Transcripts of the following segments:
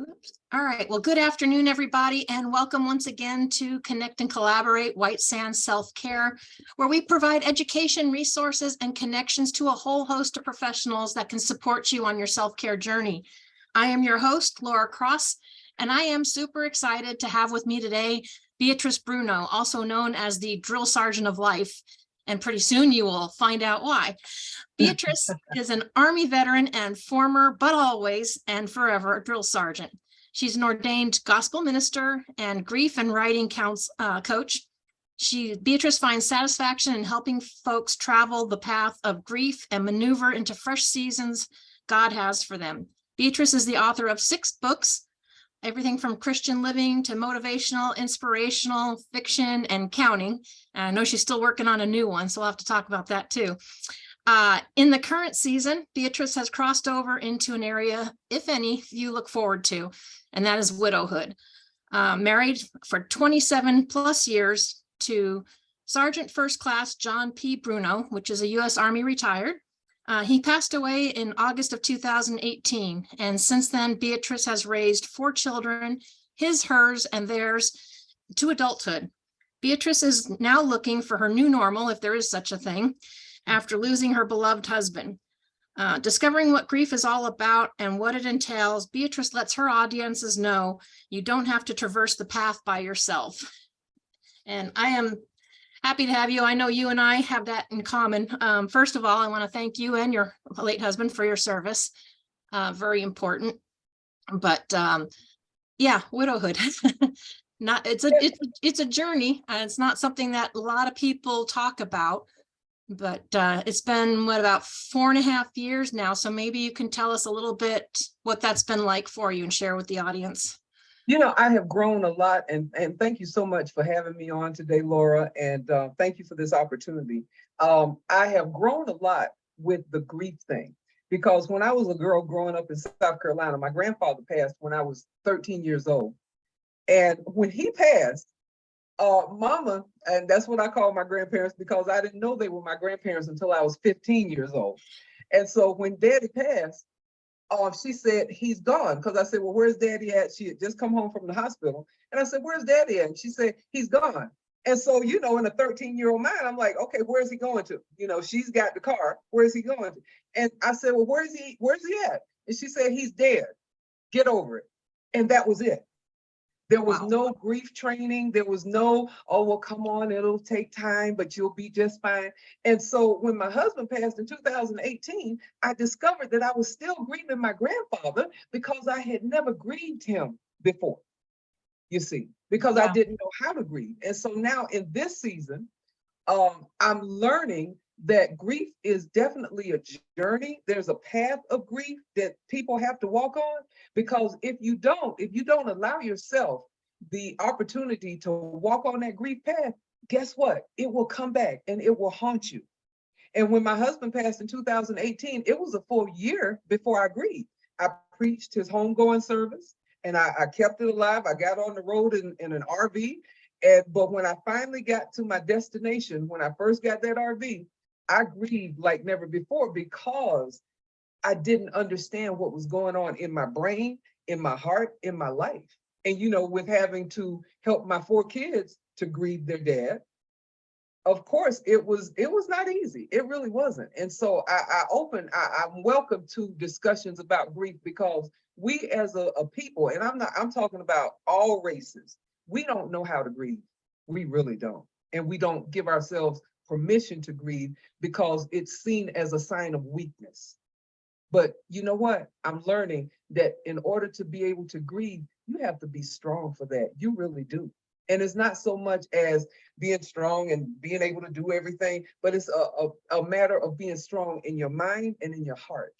Oops. All right. Well, good afternoon, everybody, and welcome once again to Connect and Collaborate White Sands Self-Care, where we provide education, resources, and connections to a whole host of professionals that can support you on your self-care journey. I am your host, Laura Cross, and I am super excited to have with me today Beatrice Bruno, also known as the Drill Sergeant of Life. And pretty soon you will find out why. Beatrice is an Army veteran and former, but always and forever, drill sergeant. She's an ordained gospel minister and grief and writing coach. Beatrice finds satisfaction in helping folks travel the path of grief and maneuver into fresh seasons God has for them. Beatrice is the author of 6 books, everything from Christian living to motivational, inspirational, fiction, and counting. And I know she's still working on a new one, so we'll have to talk about that too. In the current season, Beatrice has crossed over into an area, if any, you look forward to, and that is widowhood. Married for 27 plus years to Sergeant First Class John P. Bruno, which is a U.S. Army retired. He passed away in August of 2018, and since then, Beatrice has raised 4 children, his, hers, and theirs, to adulthood. Beatrice is now looking for her new normal, if there is such a thing, after losing her beloved husband. Discovering what grief is all about and what it entails, Beatrice lets her audiences know you don't have to traverse the path by yourself. And I am happy to have you. I know you and I have that in common. First of all, I want to thank you and your late husband for your service. Very important. But yeah, widowhood. It's a journey. It's not something that a lot of people talk about. But it's been, about 4.5 years now. So maybe you can tell us a little bit what that's been like for you and share with the audience. You know, I have grown a lot, and thank you so much for having me on today, Laura, and thank you for this opportunity. I have grown a lot with the grief thing, because when I was a girl growing up in South Carolina, my grandfather passed when I was 13 years old. And when he passed, Mama, and that's what I call my grandparents, because I didn't know they were my grandparents until I was 15 years old. And so when Daddy passed, she said, he's gone. Because I said, well, where's Daddy at? She had just come home from the hospital. And I said, where's Daddy at? And she said, he's gone. And so, you know, in a 13-year-old mind, I'm like, okay, where's he going to? You know, she's got the car. Where's he going to? And I said, well, where's he at? And she said, he's dead. Get over it. And that was it. There was no grief training. There was no, oh, well, come on, it'll take time, but you'll be just fine. And so when my husband passed in 2018, I discovered that I was still grieving my grandfather because I had never grieved him before, you see, because I didn't know how to grieve. And so now in this season, I'm learning that grief is definitely a journey. There's a path of grief that people have to walk on, because if you don't allow yourself the opportunity to walk on that grief path, guess what? It will come back and it will haunt you. And when my husband passed in 2018, it was a full year before I grieved. I preached his homegoing service and I kept it alive. I got on the road in an RV. But when I finally got to my destination, when I first got that RV, I grieved like never before, because I didn't understand what was going on in my brain, in my heart, in my life. And, you know, with having to help my 4 kids to grieve their dad, of course, it was not easy. It really wasn't. And so I'm welcome to discussions about grief, because we as a people, and I'm talking about all races, we don't know how to grieve. We really don't. And we don't give ourselves permission to grieve because it's seen as a sign of weakness. But you know what? I'm learning that in order to be able to grieve, you have to be strong for that. You really do. And it's not so much as being strong and being able to do everything, but it's a matter of being strong in your mind and in your heart,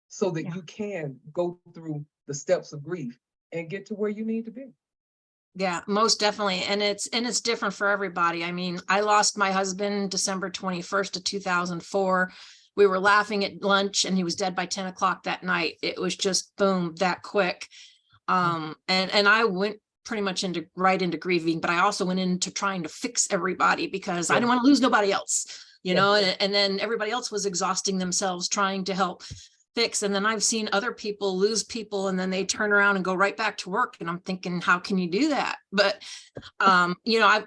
so that you can go through the steps of grief and get to where you need to be. Yeah, most definitely. And it's different for everybody. I mean, I lost my husband December 21st of 2004. We were laughing at lunch and he was dead by 10 o'clock that night. It was just boom, that quick. And I went pretty much right into grieving, but I also went into trying to fix everybody because I didn't want to lose nobody else, you know, and then everybody else was exhausting themselves trying to help fix. And then I've seen other people lose people and then they turn around and go right back to work. And I'm thinking, how can you do that? But, I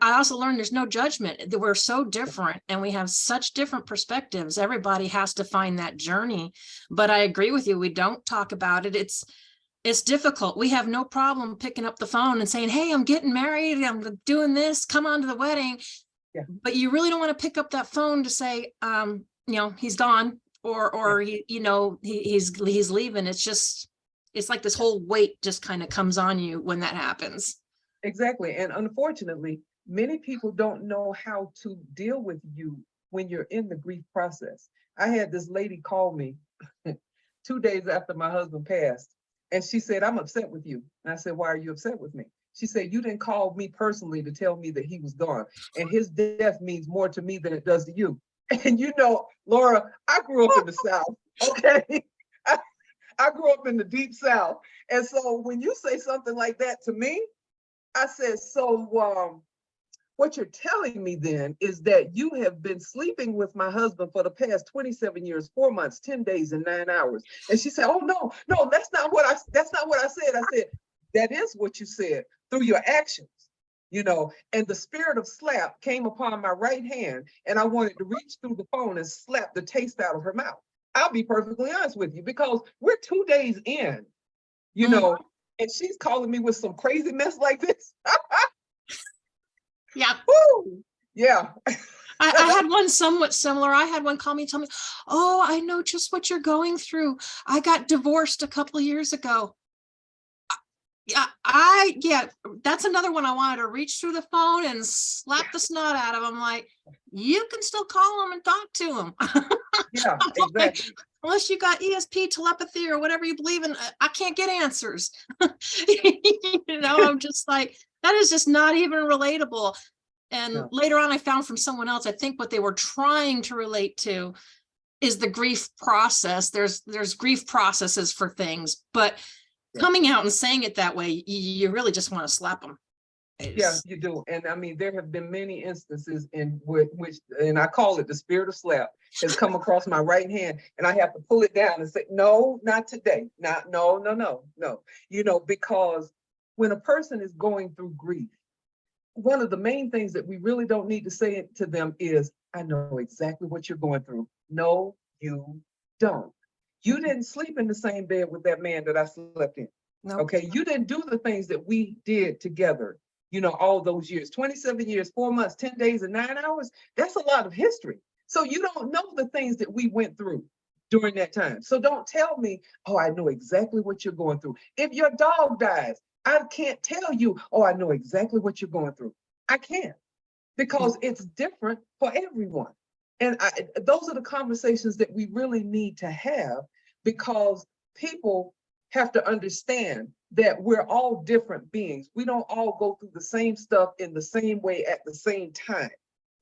also learned there's no judgment. That we're so different and we have such different perspectives. Everybody has to find that journey. But I agree with you. We don't talk about it. It's difficult. We have no problem picking up the phone and saying, hey, I'm getting married. I'm doing this. Come on to the wedding. Yeah. But you really don't want to pick up that phone to say, he's gone or he's leaving. It's like this whole weight just kind of comes on you when that happens. Exactly. And unfortunately, many people don't know how to deal with you when you're in the grief process. I had this lady call me 2 days after my husband passed. And she said, I'm upset with you. And I said, why are you upset with me? She said, you didn't call me personally to tell me that he was gone. And his death means more to me than it does to you. And Laura, I grew up in the South, okay? I grew up in the deep South. And so when you say something like that to me, I said, so what you're telling me then is that you have been sleeping with my husband for the past 27 years, 4 months, 10 days, and 9 hours. And she said, oh, no, that's not what I said. I said, that is what you said through your actions, and the spirit of slap came upon my right hand and I wanted to reach through the phone and slap the taste out of her mouth. I'll be perfectly honest with you because we're 2 days in, and she's calling me with some crazy mess like this. Yeah. Woo! Yeah. I had one somewhat similar. I had one call me, tell me, oh, I know just what you're going through. I got divorced a couple of years ago. Yeah, that's another one I wanted to reach through the phone and slap the snot out of him. Like, you can still call him and talk to him. Yeah, exactly. Unless you got ESP, telepathy, or whatever you believe in, I can't get answers. I'm just like, that is just not even relatable. And later on, I found from someone else, I think what they were trying to relate to is the grief process. There's grief processes for things, but coming out and saying it that way, you really just want to slap them. Yeah, you do. And I mean, there have been many instances in which, and I call it the spirit of slap, has come across my right hand and I have to pull it down and say, no, not today. No. Because when a person is going through grief, one of the main things that we really don't need to say to them is, I know exactly what you're going through. No, you don't. You didn't sleep in the same bed with that man that I slept in. Nope. Okay. You didn't do the things that we did together, all those years, 27 years, 4 months, 10 days, and 9 hours. That's a lot of history. So you don't know the things that we went through during that time. So don't tell me, oh, I know exactly what you're going through. If your dog dies, I can't tell you, oh, I know exactly what you're going through. I can't, because it's different for everyone. And those are the conversations that we really need to have, because people have to understand that we're all different beings. We don't all go through the same stuff in the same way at the same time.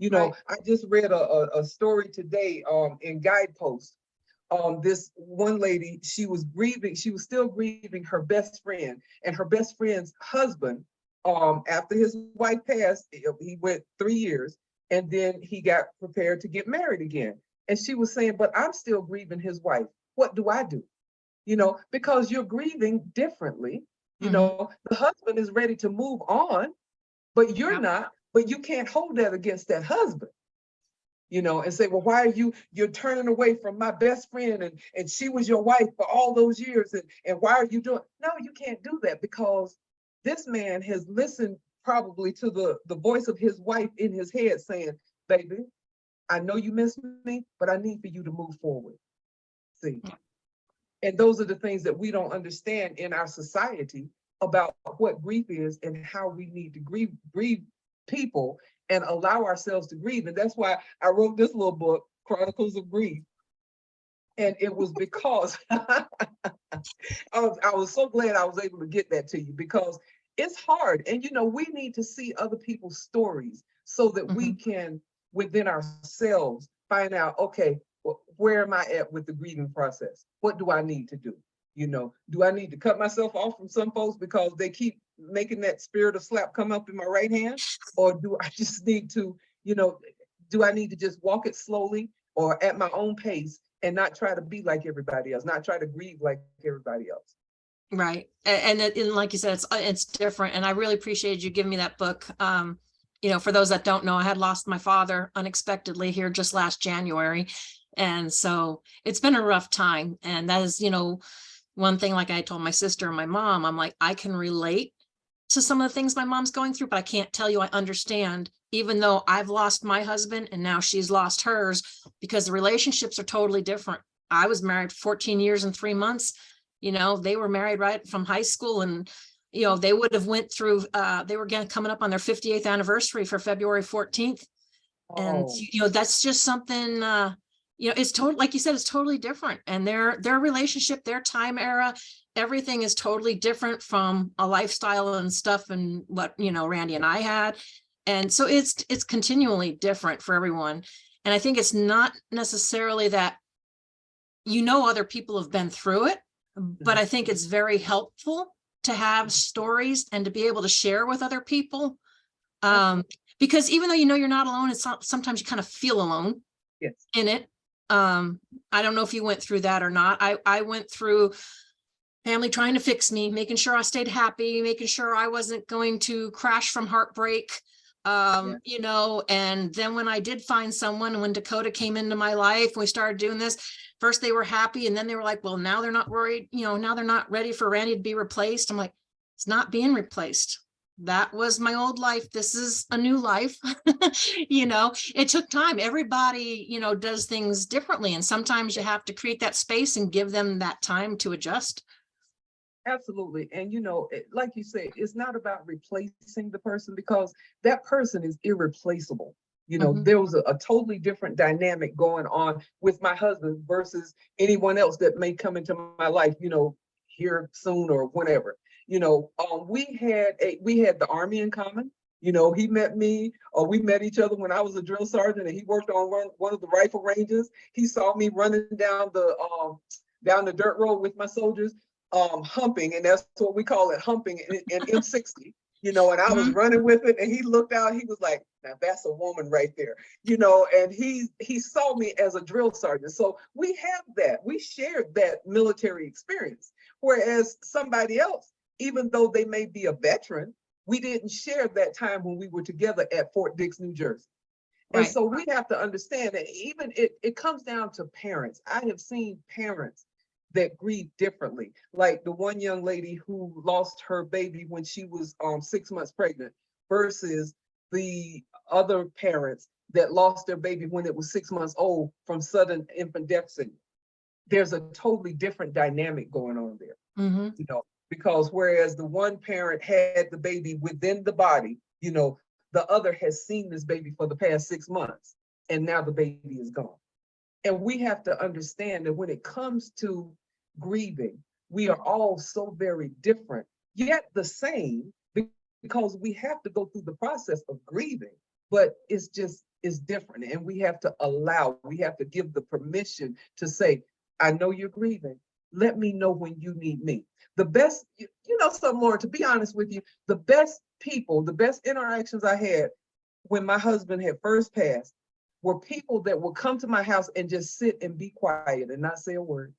Right. I just read a story today in Guidepost. This one lady, she was still grieving her best friend, and her best friend's husband, after his wife passed, he went 3 years, and then he got prepared to get married again. And she was saying, but I'm still grieving his wife. What do I do? Because you're grieving differently. The husband is ready to move on, but you're not, but you can't hold that against that husband. And say, well, why are you're turning away from my best friend and she was your wife for all those years, and why are you doing? No, you can't do that, because this man has listened probably to the voice of his wife in his head saying, baby, I know you miss me, but I need for you to move forward. See? And those are the things that we don't understand in our society about what grief is and how we need to grieve people and allow ourselves to grieve. And that's why I wrote this little book, Chronicles of Grief. And it was because I was so glad I was able to get that to you, because it's hard. And, we need to see other people's stories so that we can, within ourselves, find out, okay, where am I at with the grieving process? What do I need to do? Do I need to cut myself off from some folks because they keep making that spirit of slap come up in my right hand? Or do I just need to, do I need to just walk it slowly or at my own pace and not try to be like everybody else, not try to grieve like everybody else. Right. And like you said, it's different. And I really appreciated you giving me that book. For those that don't know, I had lost my father unexpectedly here just last January. And so it's been a rough time. And that is, one thing, like I told my sister and my mom, I'm like, I can relate to some of the things my mom's going through, but I can't tell you I understand, even though I've lost my husband and now she's lost hers, because the relationships are totally different. I was married 14 years and 3 months. They were married right from high school, and they would have went through they were coming up on their 58th anniversary for February 14th. And that's just something it's totally, like you said, it's totally different. And their relationship, their time era, everything is totally different from a lifestyle and stuff and what Randy and I had. And so it's continually different for everyone. And I think it's not necessarily that other people have been through it, but I think it's very helpful to have stories and to be able to share with other people. Because even though you're not alone, sometimes you kind of feel alone in it. I don't know if you went through that or not. I went through family trying to fix me, making sure I stayed happy, making sure I wasn't going to crash from heartbreak. And then when I did find someone, when Dakota came into my life, we started doing this. First, they were happy, and then they were like, well, now they're not worried. Now they're not ready for Randy to be replaced. I'm like, it's not being replaced. That was my old life. This is a new life. It took time. Everybody, does things differently. And sometimes you have to create that space and give them that time to adjust. Absolutely. And, like you said, it's not about replacing the person, because that person is irreplaceable. There was a totally different dynamic going on with my husband versus anyone else that may come into my life, here soon or whenever. We had the Army in common. He met me, or we met each other when I was a drill sergeant, and he worked on one of the rifle ranges. He saw me running down the dirt road with my soldiers, humping, and that's what we call it, humping in M60. And I was running with it, and he looked out, he was like, now that's a woman right there, and he saw me as a drill sergeant. So we shared that military experience. Whereas somebody else, even though they may be a veteran, we didn't share that time when we were together at Fort Dix, New Jersey. And Right. So we have to understand that even it comes down to parents. I have seen parents that grieve differently. Like the one young lady who lost her baby when she was 6 months pregnant versus the other parents that lost their baby when it was 6 months old from sudden infant death syndrome. There's a totally different dynamic going on there, because whereas the one parent had the baby within the body, the other has seen this baby for the past 6 months, and now the baby is gone. And we have to understand that when it comes to grieving, we are all so very different, yet the same, because we have to go through the process of grieving, but it's different. And we have to give the permission to say, I know you're grieving. Let me know when you need me. The best, something, Laura, to be honest with you, the best interactions I had when my husband had first passed were people that would come to my house and just sit and be quiet and not say a word.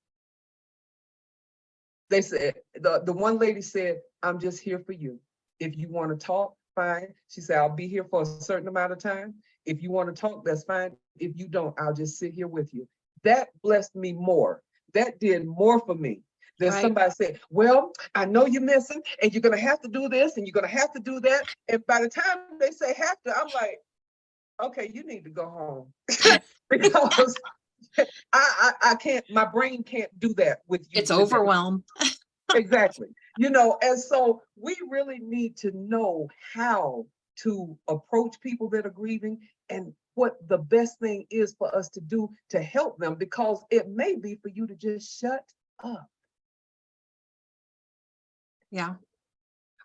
They said, the one lady said, I'm just here for you. If you want to talk, fine. She said, I'll be here for a certain amount of time. If you want to talk, that's fine. If you don't, I'll just sit here with you. That blessed me more. That did more for me than somebody said, well, I know you're missing, and you're going to have to do this, and you're going to have to do that. And by the time they say have to, I'm like, okay, you need to go home. Because I can't, my brain can't do that with you. It's overwhelmed. Exactly. And so we really need to know how to approach people that are grieving and what the best thing is for us to do to help them, because it may be for you to just shut up. Yeah.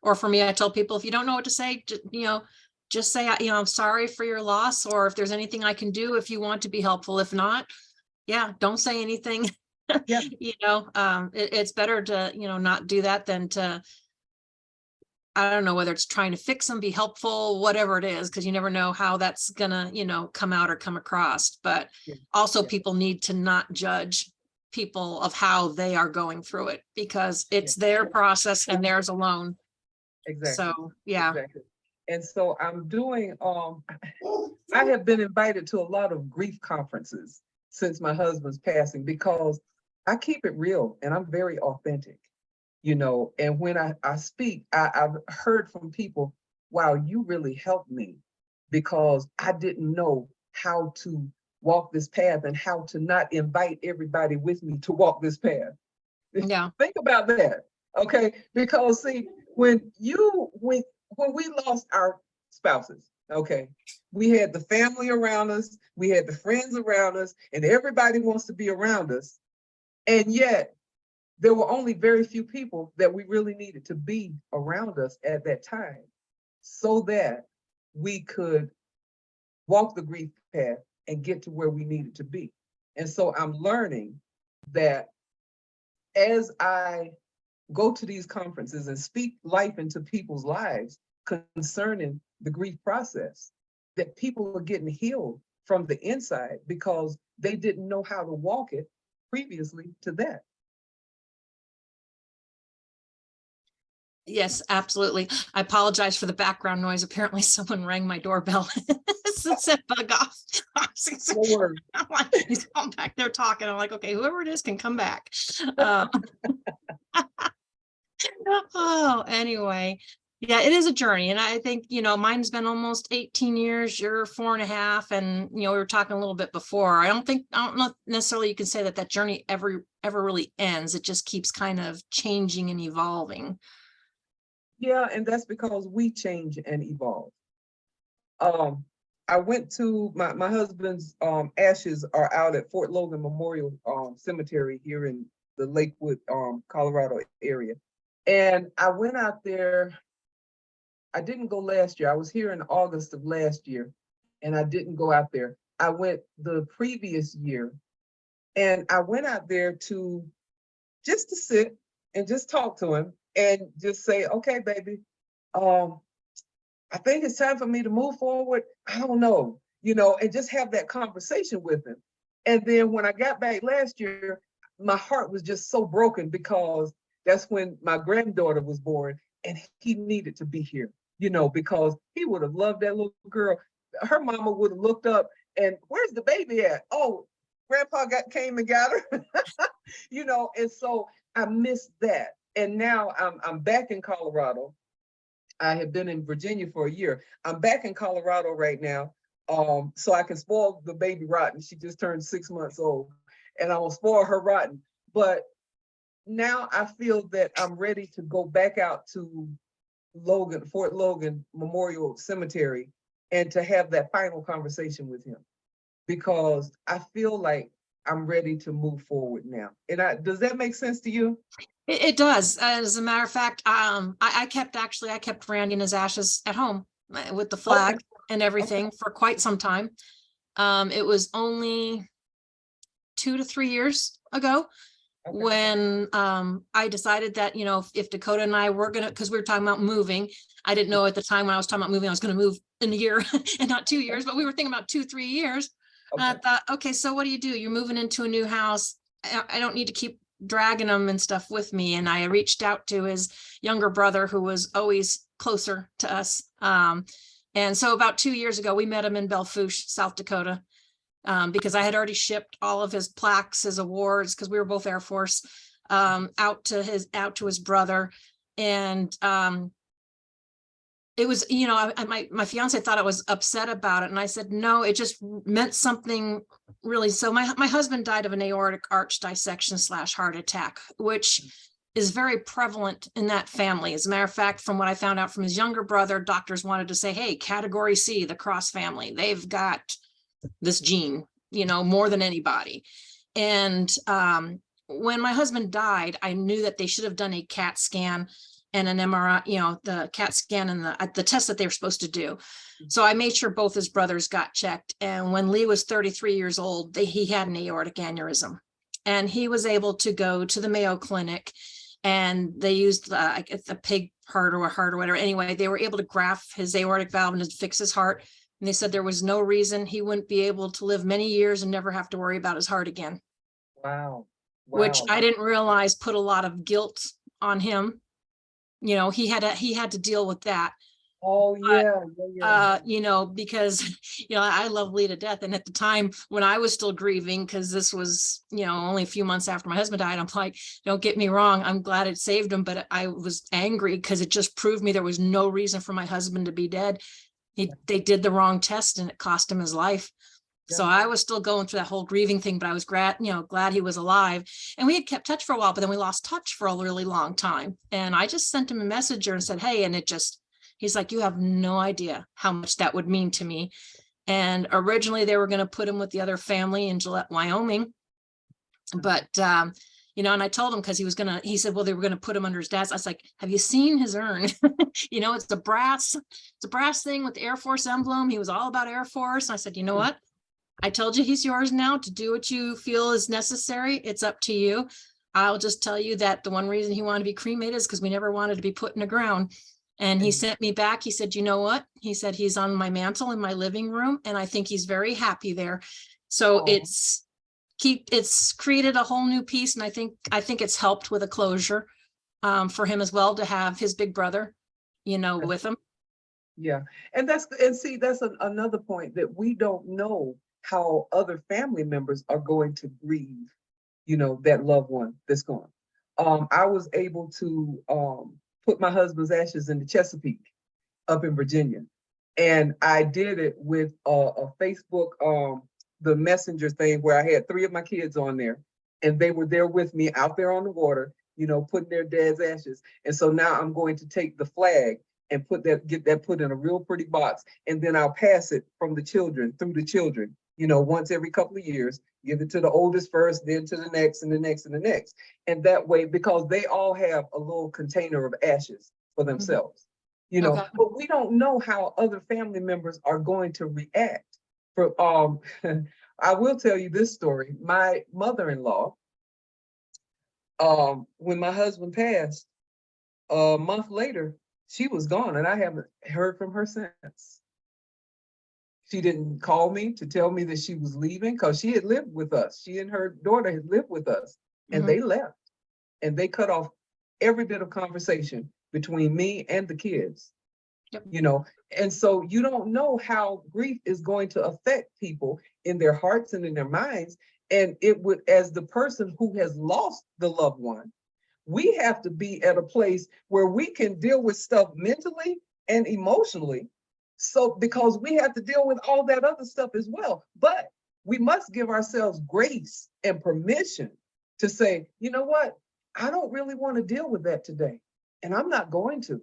Or for me, I tell people, if you don't know what to say, just say, I'm sorry for your loss, or if there's anything I can do, if you want to be helpful. If not, don't say anything. Yeah. It's better to, not do that than to I don't know whether it's trying to fix them, be helpful, whatever it is, because you never know how that's gonna, come out or come across. But Yeah. also Yeah. people need to not judge people of how they are going through it, because it's their process and theirs alone. Exactly. So, yeah. Exactly. And so I'm doing, I have been invited to a lot of grief conferences since my husband's passing, because I keep it real and I'm very authentic, and when I speak, I've heard from people, wow, you really helped me, because I didn't know how to walk this path and how to not invite everybody with me to walk this path. Yeah. Think about that. Okay. Because see, when we lost our spouses, okay, we had the family around us, we had the friends around us, and everybody wants to be around us. And yet there were only very few people that we really needed to be around us at that time, so that we could walk the grief path and get to where we needed to be. And so I'm learning that as I go to these conferences and speak life into people's lives concerning the grief process, that people are getting healed from the inside because they didn't know how to walk it previously to that. Yes, absolutely. I apologize for the background noise. Apparently someone rang my doorbell. It said bug off. No worries. I'm like, he's all back there talking. I'm like, okay, whoever it is can come back. Oh, anyway. Yeah, it is a journey. And I think, mine's been almost 18 years, you're 4.5. And, we were talking a little bit before. I don't know necessarily you can say that journey ever really ends. It just keeps kind of changing and evolving. Yeah, and that's because we change and evolve. I went to my husband's ashes are out at Fort Logan Memorial Cemetery here in the Lakewood, Colorado area. And I went out there. I didn't go last year. I was here in August of last year, and I didn't go out there. I went the previous year, and I went out there just to sit and just talk to him and just say, okay, baby, I think it's time for me to move forward. I don't know, and just have that conversation with him. And then when I got back last year, my heart was just so broken, because that's when my granddaughter was born, and he needed to be here, because he would have loved that little girl. Her mama would have looked up and, where's the baby at? Oh, grandpa came and got her, and so I missed that. And now I'm back in Colorado. I have been in Virginia for a year. I'm back in Colorado right now, so I can spoil the baby rotten. She just turned 6 months old, and I will spoil her rotten. But now I feel that I'm ready to go back out to Fort Logan Memorial Cemetery, and to have that final conversation with him, because I feel like I'm ready to move forward now. And does that make sense to you? It does. As a matter of fact, I kept Randy and his ashes at home with the flag and everything for quite some time. It was only 2 to 3 years ago when I decided that, if Dakota and I were because we were talking about moving. I didn't know at the time when I was talking about moving, I was going to move in a year and not 2 years, but we were thinking about 2-3 years. And I thought, okay, so what do? You're moving into a new house. I don't need to keep dragging them and stuff with me. And I reached out to his younger brother, who was always closer to us. And so about 2 years ago, we met him in Belfouche, South Dakota, because I had already shipped all of his plaques, his awards, because we were both Air Force, out to his brother. And it was, my fiance thought I was upset about it. And I said, no, it just meant something really. So my husband died of an aortic arch dissection / heart attack, which is very prevalent in that family. As a matter of fact, from what I found out from his younger brother, doctors wanted to say, hey, category C, the Cross family, they've got this gene, more than anybody. And when my husband died, I knew that they should have done a CAT scan and an MRI, the CAT scan and the test that they were supposed to do. So I made sure both his brothers got checked. And when Lee was 33 years old, he had an aortic aneurysm, and he was able to go to the Mayo Clinic and they used I guess a pig heart or a heart or whatever. Anyway, they were able to graft his aortic valve and fix his heart. And they said there was no reason he wouldn't be able to live many years and never have to worry about his heart again. Wow. Which Wow. I didn't realize put a lot of guilt on him. You know, he had to deal with that. Oh, yeah. You know, because, you know, I love Lee to death. And at the time when I was still grieving, because this was, you know, only a few months after my husband died, I'm like, don't get me wrong, I'm glad it saved him, but I was angry because it just proved me there was no reason for my husband to be dead. They did the wrong test and it cost him his life. So I was still going through that whole grieving thing, but I was glad he was alive. And we had kept touch for a while, but then we lost touch for a really long time. And I just sent him a messenger and said, hey, and he's like, you have no idea how much that would mean to me. And originally they were going to put him with the other family in Gillette, Wyoming. But, you know, and I told him because he said, well, they were going to put him under his dad's. I was like, have you seen his urn? You know, it's a brass thing with the Air Force emblem. He was all about Air Force. And I said, you know what? I told you he's yours now to do what you feel is necessary. It's up to you. I'll just tell you that the one reason he wanted to be cremated is because we never wanted to be put in the ground. And he sent me back. He said, you know what? He said, he's on my mantle in my living room. And I think he's very happy there. So it's created a whole new piece. And I think it's helped with a closure for him as well, to have his big brother, you know, with him. Yeah. And that's another point, that we don't know how other family members are going to grieve, you know, that loved one that's gone. I was able to put my husband's ashes in the Chesapeake up in Virginia. And I did it with a Facebook, the messenger thing, where I had 3 of my kids on there, and they were there with me out there on the water, you know, putting their dad's ashes. And so now I'm going to take the flag and get that put in a real pretty box. And then I'll pass it from the children through the children, you know, once every couple of years, give it to the oldest first, then to the next and the next and the next. And that way, because they all have a little container of ashes for themselves, you know, but we don't know how other family members are going to react. For I will tell you this story. My mother-in-law, when my husband passed, a month later, she was gone, and I haven't heard from her since. She didn't call me to tell me that she was leaving, because she had lived with us. She and her daughter had lived with us, and they left. And they cut off every bit of conversation between me and the kids. You know, and so you don't know how grief is going to affect people in their hearts and in their minds. And it would, as the person who has lost the loved one, we have to be at a place where we can deal with stuff mentally and emotionally. So, because we have to deal with all that other stuff as well. But we must give ourselves grace and permission to say, you know what? I don't really want to deal with that today, and I'm not going to.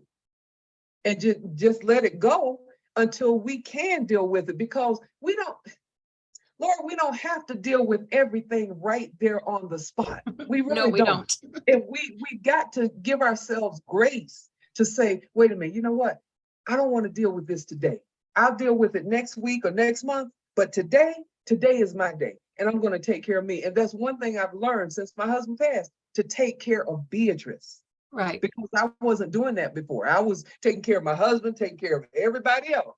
And just let it go until we can deal with it, because we don't have to deal with everything right there on the spot. We really No, we don't. And we got to give ourselves grace to say, wait a minute, you know what? I don't want to deal with this today. I'll deal with it next week or next month, but today is my day, and I'm going to take care of me. And that's one thing I've learned since my husband passed, to take care of Beatrice. Right. Because I wasn't doing that before. I was taking care of my husband, taking care of everybody else.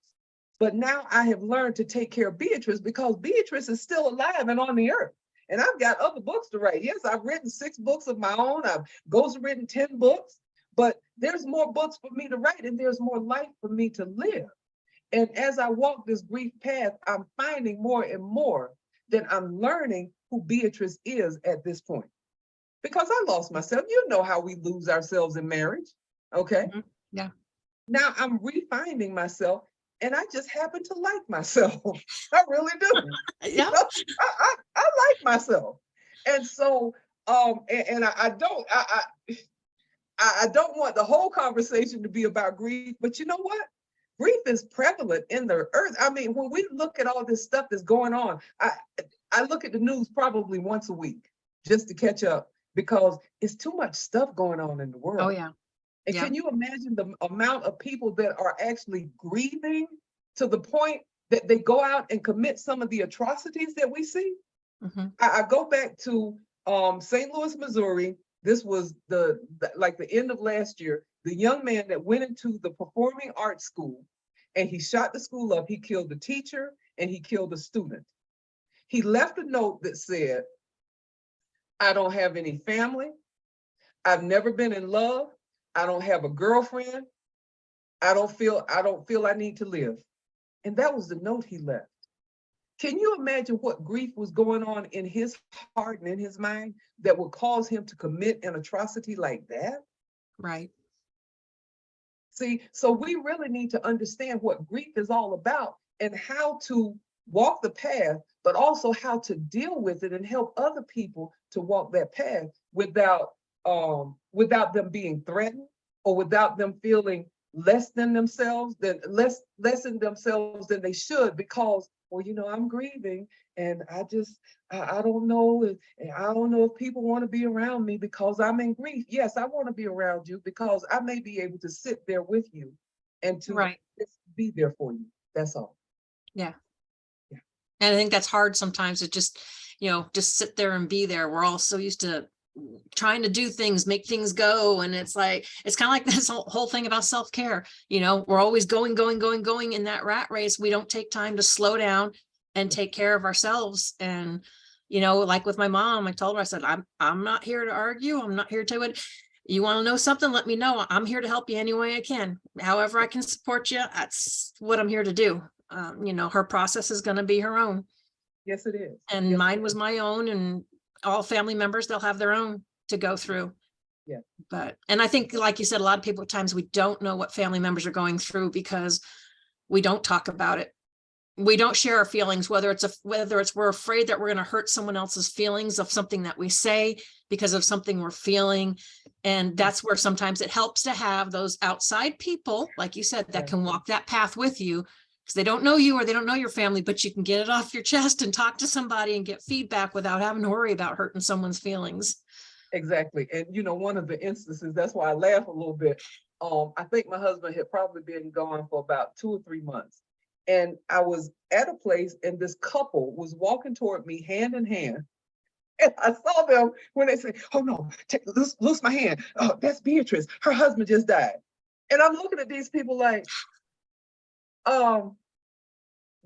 But now I have learned to take care of Beatrice, because Beatrice is still alive and on the earth. And I've got other books to write. Yes, I've written 6 books of my own. I've ghostwritten 10 books, but there's more books for me to write, and there's more life for me to live. And as I walk this grief path, I'm finding more and more that I'm learning who Beatrice is at this point. Because I lost myself. You know how we lose ourselves in marriage. Okay. Yeah. Now I'm refinding myself, and I just happen to like myself. I really do. Yeah. You know, I like myself. And so and I don't want the whole conversation to be about grief, but you know what? Grief is prevalent in the earth. I mean, when we look at all this stuff that's going on, I look at the news probably once a week just to catch up, because it's too much stuff going on in the world. Oh, yeah. And can you imagine the amount of people that are actually grieving to the point that they go out and commit some of the atrocities that we see? I go back to St. Louis, Missouri, This was like the end of last year. The young man that went into the performing arts school and he shot the school up. He killed the teacher and he killed the student. He left a note that said, I don't have any family. I've never been in love. I don't have a girlfriend. I don't feel I need to live. And that was the note he left. Can you imagine what grief was going on in his heart and in his mind that would cause him to commit an atrocity like that? Right. See, so we really need to understand what grief is all about and how to walk the path, but also how to deal with it and help other people to walk that path without them being threatened or without them feeling less than themselves, less in themselves than they should, because, well, I'm grieving and I don't know if people want to be around me because I'm in grief. Yes, I want to be around you because I may be able to sit there with you and to just be there for you. That's all. Yeah. And I think that's hard sometimes to just sit there and be there. We're all so used to trying to do things, make things go. And it's kind of like this whole thing about self-care. We're always going in that rat race. We don't take time to slow down and take care of ourselves. And, like with my mom, I told her, I said, I'm not here to argue. I'm not here to tell you what. You want to know something? Let me know. I'm here to help you any way I can. However I can support you, that's what I'm here to do. Her process is going to be her own. Yes, it is. And yes, mine was my own, and all family members, they'll have their own to go through. Yeah. And I think, like you said, a lot of people at times we don't know what family members are going through because we don't talk about it. We don't share our feelings, whether it's we're afraid that we're going to hurt someone else's feelings of something that we say because of something we're feeling. And that's where sometimes it helps to have those outside people, like you said, that can walk that path with you, because they don't know you or they don't know your family, but you can get it off your chest and talk to somebody and get feedback without having to worry about hurting someone's feelings. Exactly. And one of the instances, that's why I laugh a little bit. I think my husband had probably been gone for about 2 or 3 months. And I was at a place and this couple was walking toward me hand in hand. And I saw them when they said, oh no, loose my hand. Oh, that's Beatrice. Her husband just died. And I'm looking at these people like,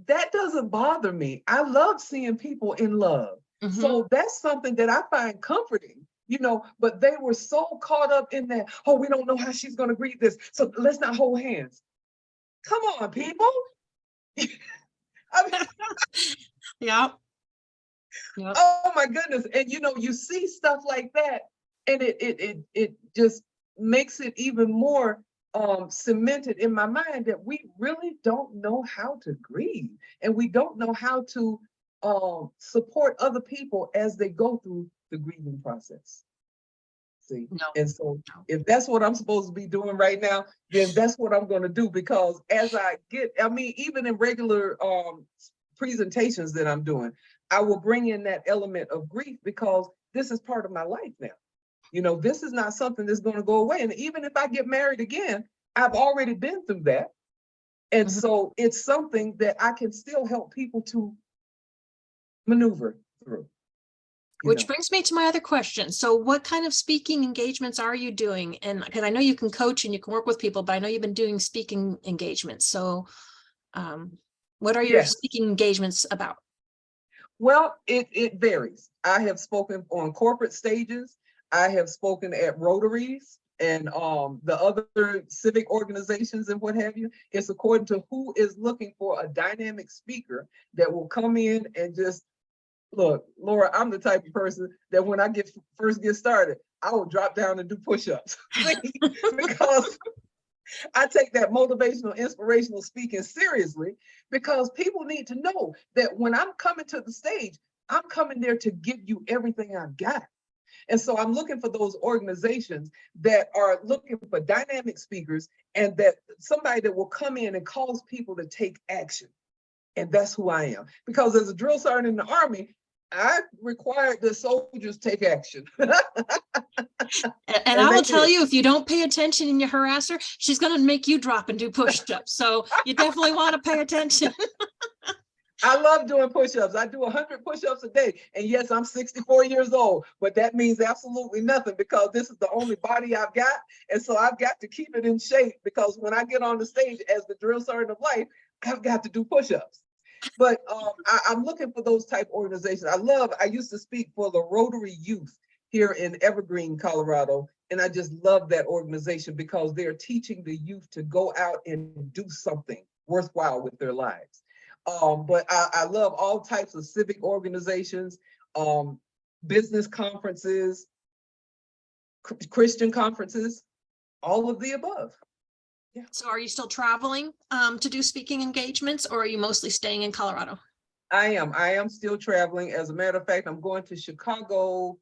that doesn't bother me. I love seeing people in love. Mm-hmm. So that's something that I find comforting, but they were so caught up in that, oh, we don't know how she's going to greet this, so let's not hold hands. Come on, people. I mean, yeah. Oh my goodness. And you see stuff like that, and it just makes it even more cemented in my mind that we really don't know how to grieve, and we don't know how to support other people as they go through the grieving process. See, and so if that's what I'm supposed to be doing right now, then that's what I'm going to do, because as even in regular presentations that I'm doing, I will bring in that element of grief, because this is part of my life now. This is not something that's going to go away. And even if I get married again, I've already been through that. And so it's something that I can still help people to maneuver through. Which brings me to my other question. So what kind of speaking engagements are you doing? And because I know you can coach and you can work with people, but I know you've been doing speaking engagements. So what are your speaking engagements about? Well, it varies. I have spoken on corporate stages. I have spoken at Rotaries and the other civic organizations and what have you. It's according to who is looking for a dynamic speaker that will come in and just, look, Laura, I'm the type of person that when I first get started, I will drop down and do push-ups because I take that motivational, inspirational speaking seriously, because people need to know that when I'm coming to the stage, I'm coming there to give you everything I've got. And so I'm looking for those organizations that are looking for dynamic speakers, and that somebody that will come in and cause people to take action. And that's who I am. Because as a drill sergeant in the Army, I required the soldiers take action. And I will tell you, if you don't pay attention and you harass her, she's going to make you drop and do push-ups. So you definitely want to pay attention. I love doing push-ups. I do 100 push-ups a day. And yes, I'm 64 years old, but that means absolutely nothing because this is the only body I've got. And so I've got to keep it in shape because when I get on the stage as the drill sergeant of life, I've got to do push-ups. But I'm looking for those type organizations. I used to speak for the Rotary Youth here in Evergreen, Colorado. And I just love that organization because they're teaching the youth to go out and do something worthwhile with their lives. But I love all types of civic organizations, business conferences, Christian conferences, all of the above. Yeah. So are you still traveling to do speaking engagements, or are you mostly staying in Colorado? I am still traveling. As a matter of fact, I'm going to Chicago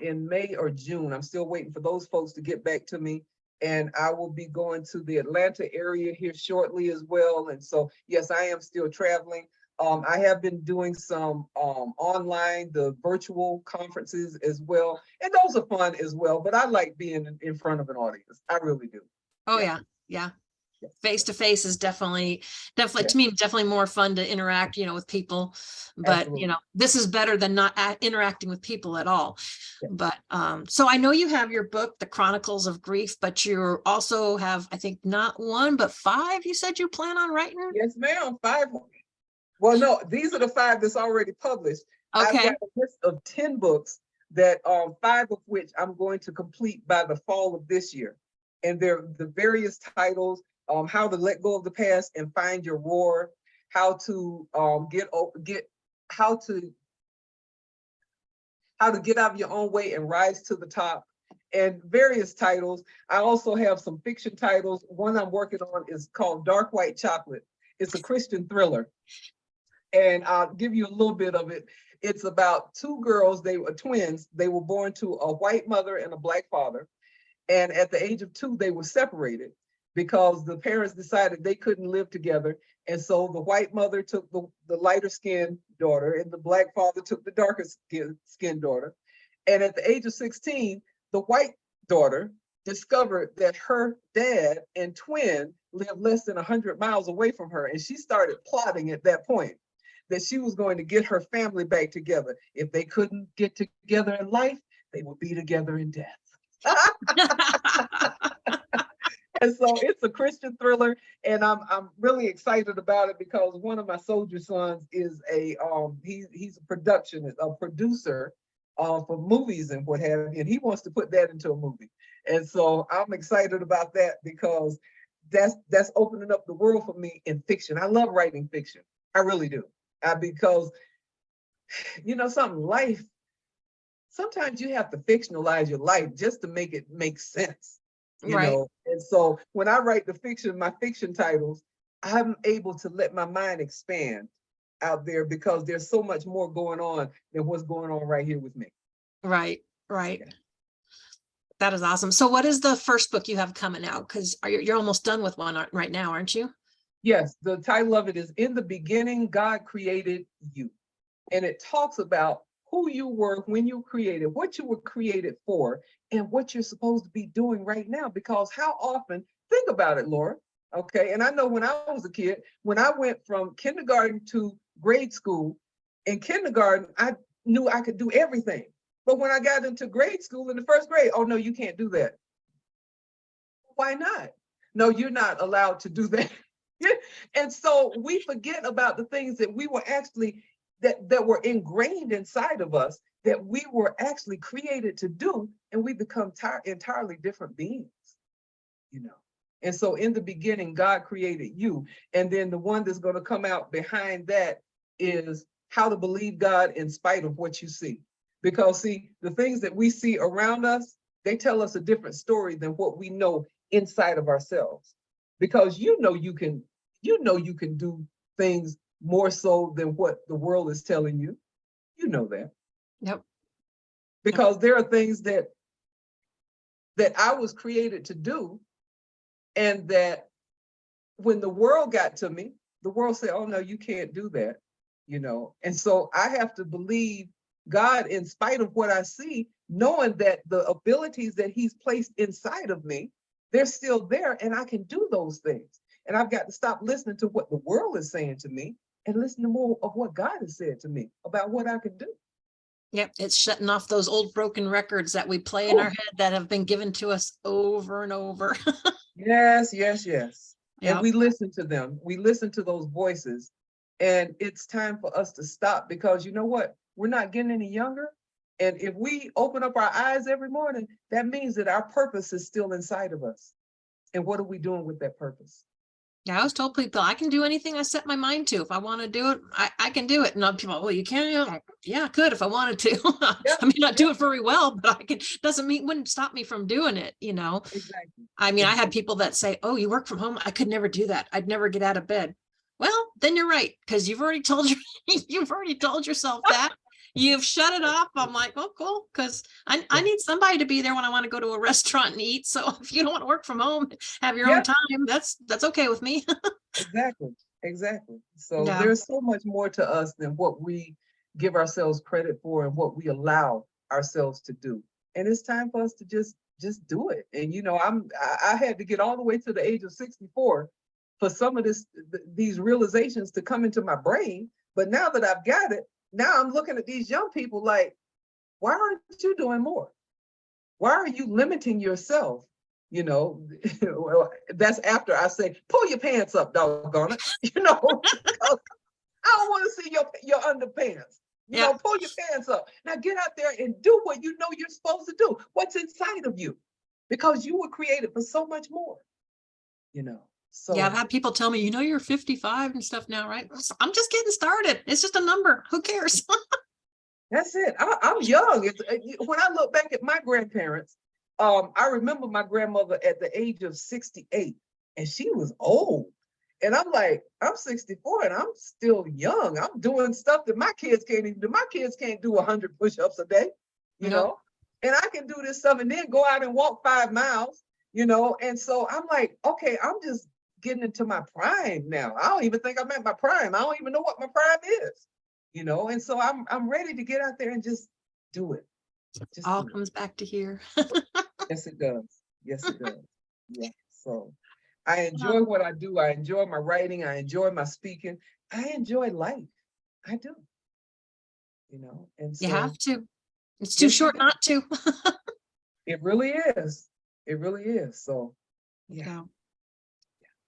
in May or June. I'm still waiting for those folks to get back to me. And I will be going to the Atlanta area here shortly as well. And so, yes, I am still traveling. I have been doing some online, the virtual conferences as well. And those are fun as well. But I like being in front of an audience. I really do. Oh, yeah. Face to face is definitely to me, definitely more fun to interact, with people. But, Absolutely. this is better than not interacting with people at all. Yeah. But so I know you have your book, The Chronicles of Grief, but you also have, I think, not one, but 5 you said you plan on writing? Yes, ma'am. 5. Well, no, these are the 5 that's already published. Okay. I've got a list of 10 books that 5 of which I'm going to complete by the fall of this year. And they're the various titles. How to let go of the past and find your roar, how to get out of your own way and rise to the top, and various titles. I also have some fiction titles. One I'm working on is called Dark White Chocolate. It's a Christian thriller. And I'll give you a little bit of it. It's about 2 girls, they were twins. They were born to a white mother and a black father. And at the age of 2, they were separated because the parents decided they couldn't live together. And so the white mother took the lighter skinned daughter and the black father took the darker skinned daughter. And at the age of 16, the white daughter discovered that her dad and twin lived less than 100 miles away from her. And she started plotting at that point that she was going to get her family back together. If they couldn't get together in life, they would be together in death. And so it's a Christian thriller, and I'm really excited about it because one of my soldier sons is he's a producer for movies and what have you, and he wants to put that into a movie. And so I'm excited about that because that's opening up the world for me in fiction. I love writing fiction. I really do. Because sometimes you have to fictionalize your life just to make it make sense. You know, and so when I write my fiction titles, I'm able to let my mind expand out there because there's so much more going on than what's going on right here with me. Right. Yeah. That is awesome. So what is the first book you have coming out? Because you're almost done with one right now, aren't you? Yes, the title of it is In the Beginning, God Created You. And it talks about who you were when you created, what you were created for, and what you're supposed to be doing right now. Because how often, think about it, Laura, okay? And I know when I was a kid, when I went from kindergarten to grade school, in kindergarten, I knew I could do everything. But when I got into grade school in the first grade, oh no, you can't do that. Why not? No, you're not allowed to do that. And so we forget about the things that we were actually that were ingrained inside of us that we were actually created to do, and we become entirely different beings, And so in the beginning, God created you. And then the one that's going to come out behind that is how to believe God in spite of what you see. Because see, the things that we see around us, they tell us a different story than what we know inside of ourselves. Because you can do things more so than what the world is telling you. You know that. Yep. Because there are things that I was created to do, and that when the world got to me, the world said, oh no, you can't do that, And so I have to believe God in spite of what I see, knowing that the abilities that he's placed inside of me, they're still there and I can do those things. And I've got to stop listening to what the world is saying to me and listen to more of what God has said to me about what I can do. Yep, it's shutting off those old broken records that we play in our head that have been given to us over and over. Yes, yes, yes. And Yeah. we listen to them. We listen to those voices. And it's time for us to stop, because you know what? We're not getting any younger. And if we open up our eyes every morning, that means that our purpose is still inside of us. And what are we doing with that purpose? Yeah, I was told people I can do anything I set my mind to. If I want to do it, I can do it. And other people, well, you can't. Yeah, I could if I wanted to. Yeah, I may not do it very well, but I can. Doesn't mean wouldn't stop me from doing it. exactly. I mean, I had Exactly. people that say, "Oh, you work from home. I could never do that. I'd never get out of bed." Well, then you're right, because you've already told you've already told yourself that. You've shut it off. I'm like, oh, cool, because I need somebody to be there when I want to go to a restaurant and eat. So if you don't want to work from home, have your own Yeah, time, that's okay with me. exactly. Exactly. So Yeah. there's so much more to us than what we give ourselves credit for and what we allow ourselves to do. And it's time for us to just do it. And I had to get all the way to the age of 64 for some of these realizations to come into my brain. But now that I've got it, now I'm looking at these young people like, why aren't you doing more? Why are you limiting yourself? Well, that's after I say, pull your pants up, doggone it. Because I don't want to see your underpants. Yeah. Pull your pants up. Now get out there and do what you know you're supposed to do. What's inside of you? Because you were created for so much more. Yeah, I've So had people tell me, you're 55 and stuff now, right? I'm just getting started. It's just a number. Who cares? that's it. I'm young. When I look back at my grandparents, I remember my grandmother at the age of 68, and she was old. And I'm like, I'm 64 and I'm still young. I'm doing stuff that my kids can't even do. My kids can't do 100 push-ups a day, you No. know, and I can do this stuff and then go out and walk 5 miles, And so I'm like, okay, I'm just getting into my prime now. I don't even think I'm at my prime. I don't even know what my prime is, And so I'm ready to get out there and just do it. Just All do it. comes back to here. Yes, it does. Yes, it does. Yeah. So I enjoy what I do. I enjoy my writing. I enjoy my speaking. I enjoy life. I do. And You have so to. It's too yes, you short do. not to. It really is. It really is. So yeah. Yeah.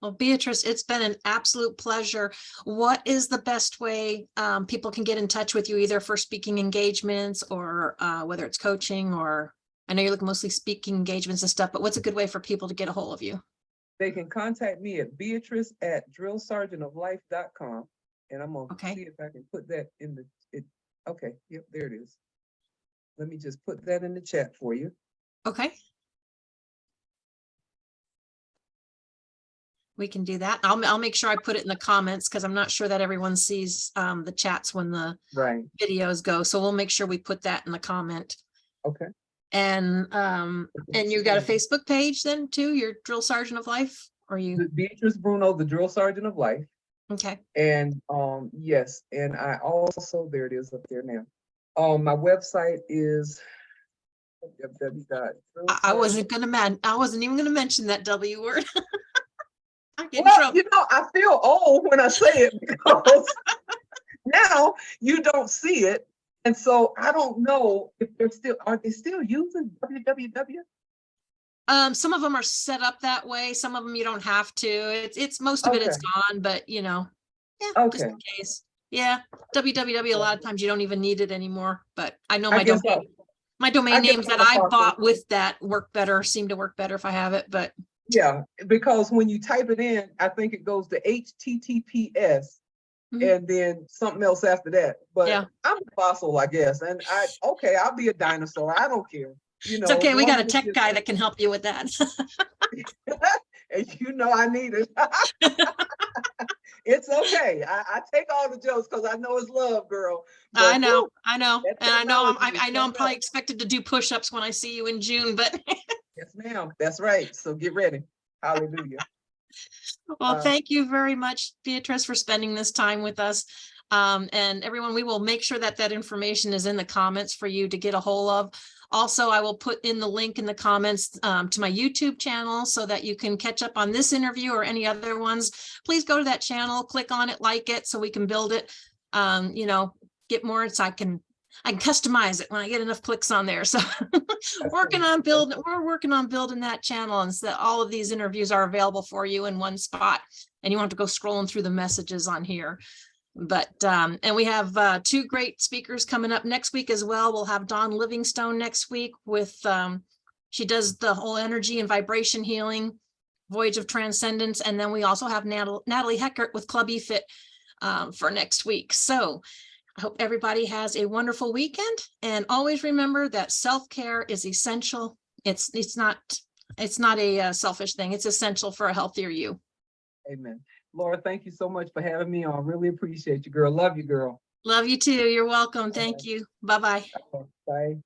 Well, Beatrice, it's been an absolute pleasure. What is the best way people can get in touch with you, either for speaking engagements or whether it's coaching, or I know you're looking mostly speaking engagements and stuff, but what's a good way for people to get a hold of you? They can contact me at Beatrice@drillsergeantoflife.com. And I'm gonna Okay. see if I can put that in it. Okay, yep, there it is. Let me just put that in the chat for you. Okay. We can do that. I'll make sure I put it in the comments, because I'm not sure that everyone sees the chats when the Right. videos go. So we'll make sure we put that in the comment. Okay. And you got a Facebook page then too, your Drill Sergeant of Life, or you? Beatrice Bruno, the Drill Sergeant of Life. Okay. And yes, and I also, there it is up there now. My website is I wasn't even gonna mention that W word. I get in Well, trouble. I feel old when I say it because now you don't see it. And so I don't know if are they still using www? Some of them are set up that way. Some of them you don't have to. It's most of it, it's gone, but yeah, just in case. Yeah, www. A lot of times you don't even need it anymore. But I know my domain names that I bought with that seem to work better if I have it. But yeah, because when you type it in, I think it goes to HTTPS. And then something else after that. But yeah, I'm a fossil, I guess. And I'll be a dinosaur. I don't care. it's okay. We got a tech guy that can help you with that. And I need it. It's okay. I take all the jokes because I know it's love, girl. But, I know. And I know I'm probably else. expected to do push-ups when I see you in June, but Yes, ma'am. That's right. So get ready. Hallelujah. well, thank you very much, Beatrice, for spending this time with us. And everyone, we will make sure that information is in the comments for you to get a hold of. Also, I will put in the link in the comments to my YouTube channel so that you can catch up on this interview or any other ones. Please go to that channel, click on it, like it, so we can build it, you know, get more, so I can customize it when I get enough clicks on there. So we're working on building that channel, and so that all of these interviews are available for you in one spot, and you won't have to go scrolling through the messages on here. But and we have 2 great speakers coming up next week as well. We'll have Dawn Livingstone next week with she does the whole energy and vibration healing, Voyage of Transcendence, and then we also have Natalie Heckert with Club eFit for next week. So I hope everybody has a wonderful weekend, and always remember that self-care is essential. It's not a selfish thing. It's essential for a healthier you. Amen. Laura, thank you so much for having me on. Really appreciate you, girl. Love you, girl. Love you too. You're welcome. Thank you. Bye-bye. Bye.